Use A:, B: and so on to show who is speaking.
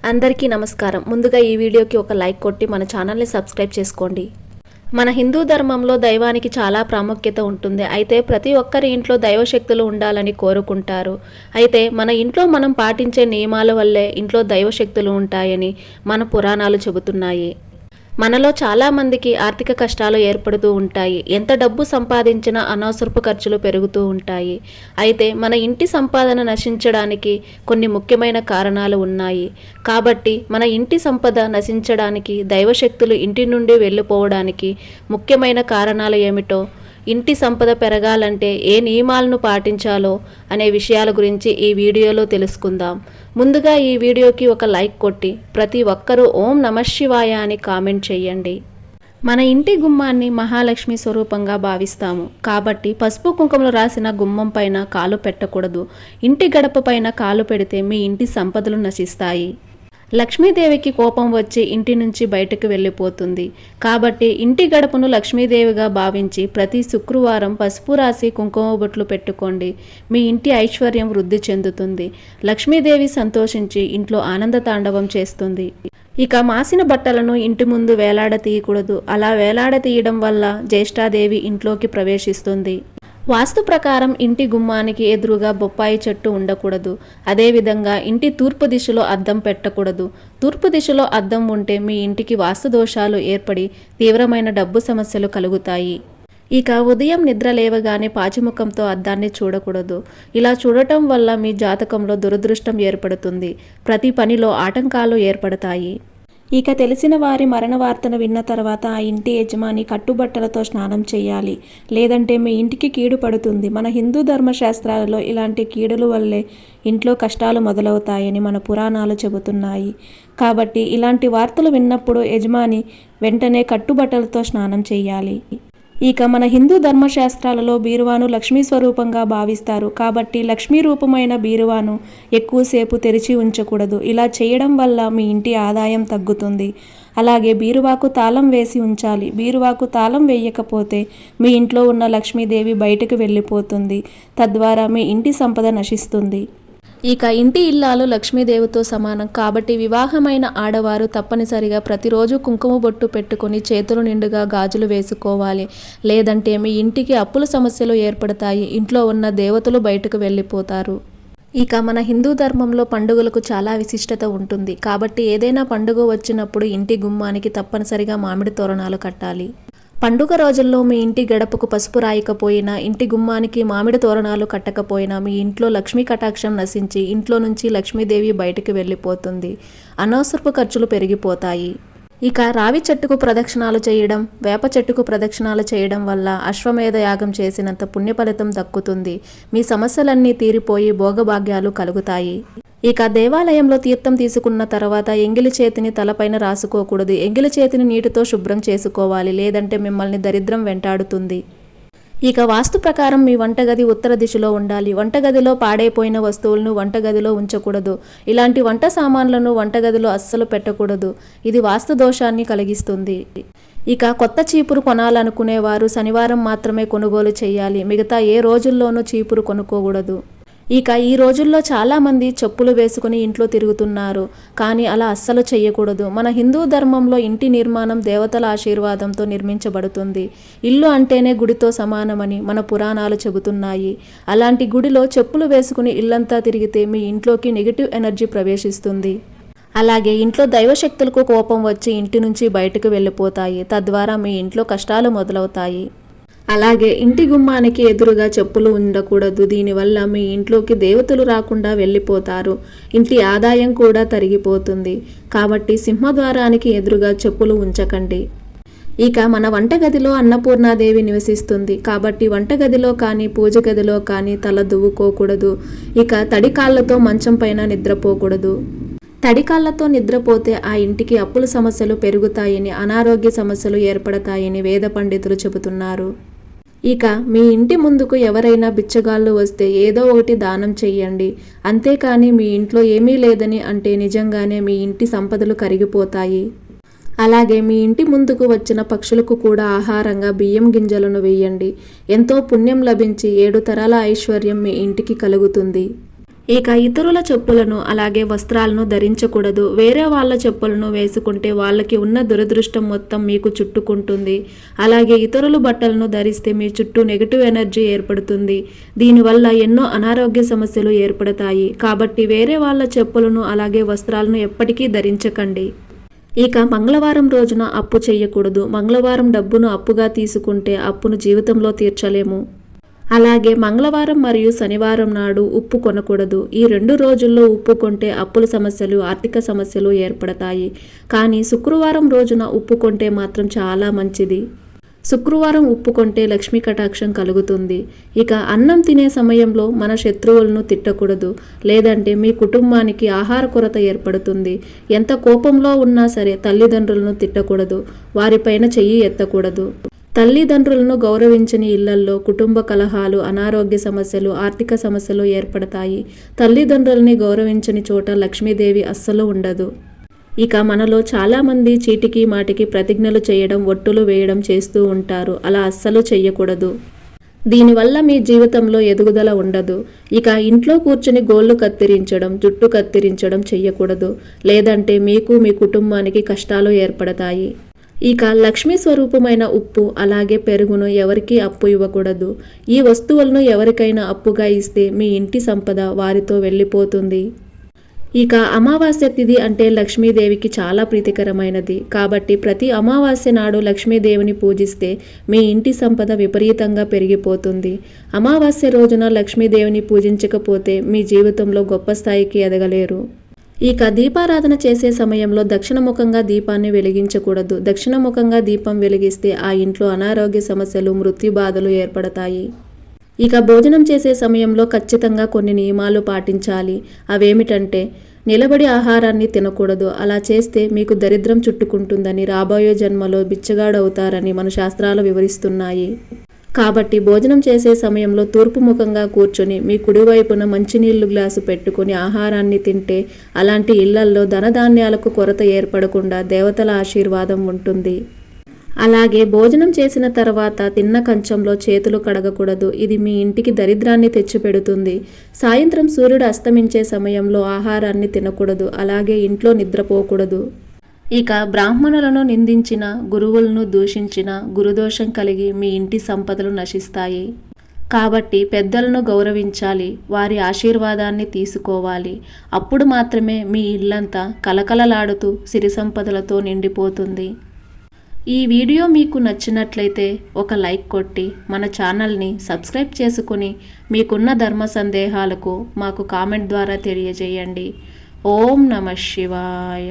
A: అందరికీ నమస్కారం. ముందుగా ఈ వీడియోకి ఒక లైక్ కొట్టి మన ఛానల్ని సబ్స్క్రైబ్ చేసుకోండి. మన హిందూ ధర్మంలో దైవానికి చాలా ప్రాముఖ్యత ఉంటుంది. అయితే ప్రతి ఒక్కరి ఇంట్లో దైవశక్తులు ఉండాలని కోరుకుంటారు. అయితే మన ఇంట్లో మనం పాటించే నియమాల వల్లే ఇంట్లో దైవశక్తులు ఉంటాయని మన పురాణాలు చెబుతున్నాయి. మనలో చాలామందికి ఆర్థిక కష్టాలు ఏర్పడుతూ ఉంటాయి. ఎంత డబ్బు సంపాదించినా అనవసరపు ఖర్చులు పెరుగుతూ ఉంటాయి. అయితే మన ఇంటి సంపాదన నశించడానికి కొన్ని ముఖ్యమైన కారణాలు ఉన్నాయి. కాబట్టి మన ఇంటి సంపద నశించడానికి, దైవశక్తులు ఇంటి నుండి వెళ్ళిపోవడానికి ముఖ్యమైన కారణాలు ఏమిటో, ఇంటి సంపద పెరగాలంటే ఏ నియమాలను పాటించాలో అనే విషయాల గురించి ఈ వీడియోలో తెలుసుకుందాం. ముందుగా ఈ వీడియోకి ఒక లైక్ కొట్టి ప్రతి ఒక్కరూ ఓం నమఃశివాయ అని కామెంట్ చేయండి. మన ఇంటి గుమ్మాన్ని మహాలక్ష్మి స్వరూపంగా భావిస్తాము. కాబట్టి పసుపు కుంకుమలు రాసిన గుమ్మం పైన కాలు పెట్టకూడదు. ఇంటి గడప పైన కాలు పెడితే మీ ఇంటి సంపదలు నశిస్తాయి. లక్ష్మీదేవికి కోపం వచ్చి ఇంటి నుంచి బయటకు వెళ్ళిపోతుంది. కాబట్టి ఇంటి గడపను లక్ష్మీదేవిగా భావించి ప్రతి శుక్రవారం పసుపు రాసి కుంకుమ బొట్లు పెట్టుకోండి. మీ ఇంటి ఐశ్వర్యం వృద్ధి చెందుతుంది. లక్ష్మీదేవి సంతోషించి ఇంట్లో ఆనంద తాండవం చేస్తుంది. ఇక మాసిన బట్టలను ఇంటి ముందు వేలాడతీయకూడదు. అలా వేలాడతీయడం వల్ల జ్యేష్ఠాదేవి ఇంట్లోకి ప్రవేశిస్తుంది. వాస్తు ప్రకారం ఇంటి గుమ్మానికి ఎదురుగా బొప్పాయి చెట్టు ఉండకూడదు. అదేవిధంగా ఇంటి తూర్పు దిశలో అద్దం పెట్టకూడదు. తూర్పు దిశలో అద్దం ఉంటే మీ ఇంటికి వాస్తు దోషాలు ఏర్పడి తీవ్రమైన డబ్బు సమస్యలు కలుగుతాయి. ఇక ఉదయం నిద్ర లేవగానే పాచిముఖంతో అద్దాన్ని చూడకూడదు. ఇలా చూడటం వల్ల మీ జాతకంలో దురదృష్టం ఏర్పడుతుంది. ప్రతి పనిలో ఆటంకాలు ఏర్పడతాయి. ఇక తెలిసిన వారి మరణ వార్తను విన్న తర్వాత ఆ ఇంటి యజమాని కట్టుబట్టలతో స్నానం చేయాలి. లేదంటే మీ ఇంటికి కీడు పడుతుంది. మన హిందూ ధర్మశాస్త్రాలలో ఇలాంటి కీడుల వల్లే ఇంట్లో కష్టాలు మొదలవుతాయని మన పురాణాలు చెబుతున్నాయి. కాబట్టి ఇలాంటి వార్తలు విన్నప్పుడు యజమాని వెంటనే కట్టుబట్టలతో స్నానం చేయాలి. ఇక మన హిందూ ధర్మశాస్త్రాలలో బీరువాను లక్ష్మీ స్వరూపంగా భావిస్తారు. కాబట్టి లక్ష్మీ రూపమైన బీరువాను ఎక్కువసేపు తెరిచి ఉంచకూడదు. ఇలా చేయడం వల్ల మీ ఇంటి ఆదాయం తగ్గుతుంది. అలాగే బీరువాకు తాళం వేసి ఉంచాలి. బీరువాకు తాళం వేయకపోతే మీ ఇంట్లో ఉన్న లక్ష్మీదేవి బయటకు వెళ్ళిపోతుంది. తద్వారా మీ ఇంటి సంపద నశిస్తుంది. ఇక ఇంటి ఇల్లాలు లక్ష్మీదేవితో సమానం. కాబట్టి వివాహమైన ఆడవారు తప్పనిసరిగా ప్రతిరోజు కుంకుమ బొట్టు పెట్టుకొని చేతులు నిండుగా గాజులు వేసుకోవాలి. లేదంటే మీ ఇంటికి అప్పుల సమస్యలు ఏర్పడతాయి. ఇంట్లో ఉన్న దేవతలు బయటకు వెళ్ళిపోతారు. ఇక మన హిందూ ధర్మంలో పండుగలకు చాలా విశిష్టత ఉంటుంది. కాబట్టి ఏదైనా పండుగ వచ్చినప్పుడు ఇంటి గుమ్మానికి తప్పనిసరిగా మామిడి తోరణాలు కట్టాలి. పండుగ రోజుల్లో మీ ఇంటి గడపకు పసుపు రాయకపోయినా, ఇంటి గుమ్మానికి మామిడి తోరణాలు కట్టకపోయినా మీ ఇంట్లో లక్ష్మీ కటాక్షం నశించి ఇంట్లో నుంచి లక్ష్మీదేవి బయటకు వెళ్ళిపోతుంది. అనవసరపు ఖర్చులు పెరిగిపోతాయి. ఇక రావి చెట్టుకు ప్రదక్షిణాలు చేయడం, వేప చెట్టుకు ప్రదక్షిణాలు చేయడం వల్ల అశ్వమేధ యాగం చేసినంత పుణ్యఫలితం దక్కుతుంది. మీ సమస్యలన్నీ తీరిపోయి భోగభాగ్యాలు కలుగుతాయి. ఇక దేవాలయంలో తీర్థం తీసుకున్న తర్వాత ఎంగిలి చేతిని తలపైన రాసుకోకూడదు. ఎంగిలి చేతిని నీటితో శుభ్రం చేసుకోవాలి. లేదంటే మిమ్మల్ని దరిద్రం వెంటాడుతుంది. ఇక వాస్తు ప్రకారం మీ వంటగది ఉత్తర దిశలో ఉండాలి. వంటగదిలో పాడైపోయిన వస్తువులను వంటగదిలో ఉంచకూడదు. ఇలాంటి వంట సామాన్లను వంటగదిలో అస్సలు పెట్టకూడదు. ఇది వాస్తు దోషాన్ని కలిగిస్తుంది. ఇక కొత్త చీపురు కొనాలనుకునేవారు శనివారం మాత్రమే కొనుగోలు చేయాలి. మిగతా ఏ రోజుల్లోనూ చీపురు కొనుక్కోకూడదు. ఇక ఈ రోజుల్లో చాలామంది చెప్పులు వేసుకుని ఇంట్లో తిరుగుతున్నారు. కానీ అలా అస్సలు చేయకూడదు. మన హిందూ ధర్మంలో ఇంటి నిర్మాణం దేవతల ఆశీర్వాదంతో నిర్మించబడుతుంది. ఇల్లు అంటేనే గుడితో సమానమని మన పురాణాలు చెబుతున్నాయి. అలాంటి గుడిలో చెప్పులు వేసుకుని ఇల్లంతా తిరిగితే మీ ఇంట్లోకి నెగిటివ్ ఎనర్జీ ప్రవేశిస్తుంది. అలాగే ఇంట్లో దైవశక్తులకు కోపం వచ్చి ఇంటి నుంచి బయటకు వెళ్ళిపోతాయి. తద్వారా మీ ఇంట్లో కష్టాలు మొదలవుతాయి. అలాగే ఇంటి గుమ్మానికి ఎదురుగా చెప్పులు ఉండకూడదు. దీనివల్ల మీ ఇంట్లోకి దేవతలు రాకుండా వెళ్ళిపోతారు. ఇంటి ఆదాయం కూడా తరిగిపోతుంది. కాబట్టి సింహద్వారానికి ఎదురుగా చెప్పులు ఉంచకండి. ఇక మన వంటగదిలో అన్నపూర్ణాదేవి నివసిస్తుంది. కాబట్టి వంటగదిలో కానీ పూజ గదిలో కానీ తల దువ్వుకోకూడదు. ఇక తడి కాళ్ళతో మంచం పైన నిద్రపోకూడదు. తడికాళ్లతో నిద్రపోతే ఆ ఇంటికి అప్పుల సమస్యలు పెరుగుతాయని, అనారోగ్య సమస్యలు ఏర్పడతాయని వేద పండితులు చెబుతున్నారు. ఇక మీ ఇంటి ముందుకు ఎవరైనా బిచ్చగాళ్ళు వస్తే ఏదో ఒకటి దానం చెయ్యండి. అంతేకాని మీ ఇంట్లో ఏమీ లేదని అంటే నిజంగానే మీ ఇంటి సంపదలు కరిగిపోతాయి. అలాగే మీ ఇంటి ముందుకు వచ్చిన పక్షులకు కూడా ఆహారంగా బియ్యం గింజలను వేయండి. ఎంతో పుణ్యం లభించి 7 తరాల ఐశ్వర్యం మీ ఇంటికి కలుగుతుంది. ఇక ఇతరుల చెప్పులను అలాగే వస్త్రాలను ధరించకూడదు. వేరే వాళ్ళ చెప్పులను వేసుకుంటే వాళ్ళకి ఉన్న దురదృష్టం మొత్తం మీకు చుట్టుకుంటుంది. అలాగే ఇతరుల బట్టలను ధరిస్తే మీ చుట్టూ నెగిటివ్ ఎనర్జీ ఏర్పడుతుంది. దీనివల్ల ఎన్నో అనారోగ్య సమస్యలు ఏర్పడతాయి. కాబట్టి వేరే వాళ్ళ చెప్పులను అలాగే వస్త్రాలను ఎప్పటికీ ధరించకండి. ఇక మంగళవారం రోజున అప్పు చేయకూడదు. మంగళవారం డబ్బును అప్పుగా తీసుకుంటే అప్పును జీవితంలో తీర్చలేము. అలాగే మంగళవారం మరియు శనివారం నాడు ఉప్పు కొనకూడదు. ఈ 2 రోజుల్లో ఉప్పు కొంటే అప్పుల సమస్యలు, ఆర్థిక సమస్యలు ఏర్పడతాయి. కానీ శుక్రవారం రోజున ఉప్పు కొంటే మాత్రం చాలా మంచిది. శుక్రవారం ఉప్పు కొంటే లక్ష్మీ కటాక్షం కలుగుతుంది. ఇక అన్నం తినే సమయంలో మన శత్రువులను తిట్టకూడదు. లేదంటే మీ కుటుంబానికి ఆహార కొరత ఏర్పడుతుంది. ఎంత కోపంలో ఉన్నా సరే తల్లిదండ్రులను తిట్టకూడదు. వారిపైన చెయ్యి ఎత్తకూడదు. తల్లిదండ్రులను గౌరవించని ఇళ్లల్లో కుటుంబ కలహాలు, అనారోగ్య సమస్యలు, ఆర్థిక సమస్యలు ఏర్పడతాయి. తల్లిదండ్రులని గౌరవించని చోట లక్ష్మీదేవి అస్సలు ఉండదు. ఇక మనలో చాలామంది చీటికి మాటికి ప్రతిజ్ఞలు చేయడం, ఒట్టులు వేయడం చేస్తూ ఉంటారు. అలా అస్సలు చెయ్యకూడదు. దీనివల్ల మీ జీవితంలో ఎదుగుదల ఉండదు. ఇక ఇంట్లో కూర్చుని గోళ్లు కత్తిరించడం, జుట్టు కత్తిరించడం చెయ్యకూడదు. లేదంటే మీకు మీ కుటుంబానికి కష్టాలు ఏర్పడతాయి. ఇక లక్ష్మీ స్వరూపమైన ఉప్పు అలాగే పెరుగును ఎవరికీ అప్పు ఇవ్వకూడదు. ఈ వస్తువులను ఎవరికైనా అప్పుగా ఇస్తే మీ ఇంటి సంపద వారితో వెళ్ళిపోతుంది. ఇక అమావాస్య తిథి అంటే లక్ష్మీదేవికి చాలా ప్రీతికరమైనది. కాబట్టి ప్రతి అమావాస్య నాడు లక్ష్మీదేవిని పూజిస్తే మీ ఇంటి సంపద విపరీతంగా పెరిగిపోతుంది. అమావాస్య రోజున లక్ష్మీదేవిని పూజించకపోతే మీ జీవితంలో గొప్ప స్థాయికి ఎదగలేరు. ఇక దీపారాధన చేసే సమయంలో దక్షిణముఖంగా దీపాన్ని వెలిగించకూడదు. దక్షిణముఖంగా దీపం వెలిగిస్తే ఆ ఇంట్లో అనారోగ్య సమస్యలు, మృత్యు బాధలు ఏర్పడతాయి. ఇక భోజనం చేసే సమయంలో ఖచ్చితంగా కొన్ని నియమాలు పాటించాలి. అవేమిటంటే నిలబడి ఆహారాన్ని తినకూడదు. అలా చేస్తే మీకు దరిద్రం చుట్టుకుంటుందని, రాబోయే జన్మలో బిచ్చగాడవుతారని మన శాస్త్రాలు వివరిస్తున్నాయి. కాబట్టి భోజనం చేసే సమయంలో తూర్పు ముఖంగా కూర్చొని మీ కుడివైపున మంచినీళ్లు గ్లాసు పెట్టుకుని ఆహారాన్ని తింటే అలాంటి ఇళ్లల్లో ధనధాన్యాలకు కొరత ఏర్పడకుండా దేవతల ఆశీర్వాదం ఉంటుంది. అలాగే భోజనం చేసిన తర్వాత తిన్న కంచంలో చేతులు కడగకూడదు. ఇది మీ ఇంటికి దరిద్రాన్ని తెచ్చిపెడుతుంది. సాయంత్రం సూర్యుడు అస్తమించే సమయంలో ఆహారాన్ని తినకూడదు. అలాగే ఇంట్లో నిద్రపోకూడదు. ఇక బ్రాహ్మణులను నిందించిన, గురువులను దూషించిన గురుదోషం కలిగి మీ ఇంటి సంపదలు నశిస్తాయి. కాబట్టి పెద్దలను గౌరవించాలి. వారి ఆశీర్వాదాన్ని తీసుకోవాలి. అప్పుడు మాత్రమే మీ ఇల్లంతా కలకలలాడుతూ సిరి సంపదలతో నిండిపోతుంది. ఈ వీడియో మీకు నచ్చినట్లయితే ఒక లైక్ కొట్టి మన ఛానల్ని సబ్స్క్రైబ్ చేసుకుని మీకున్న ధర్మ సందేహాలకు మాకు కామెంట్ ద్వారా తెలియజేయండి. ఓం నమః శివాయ.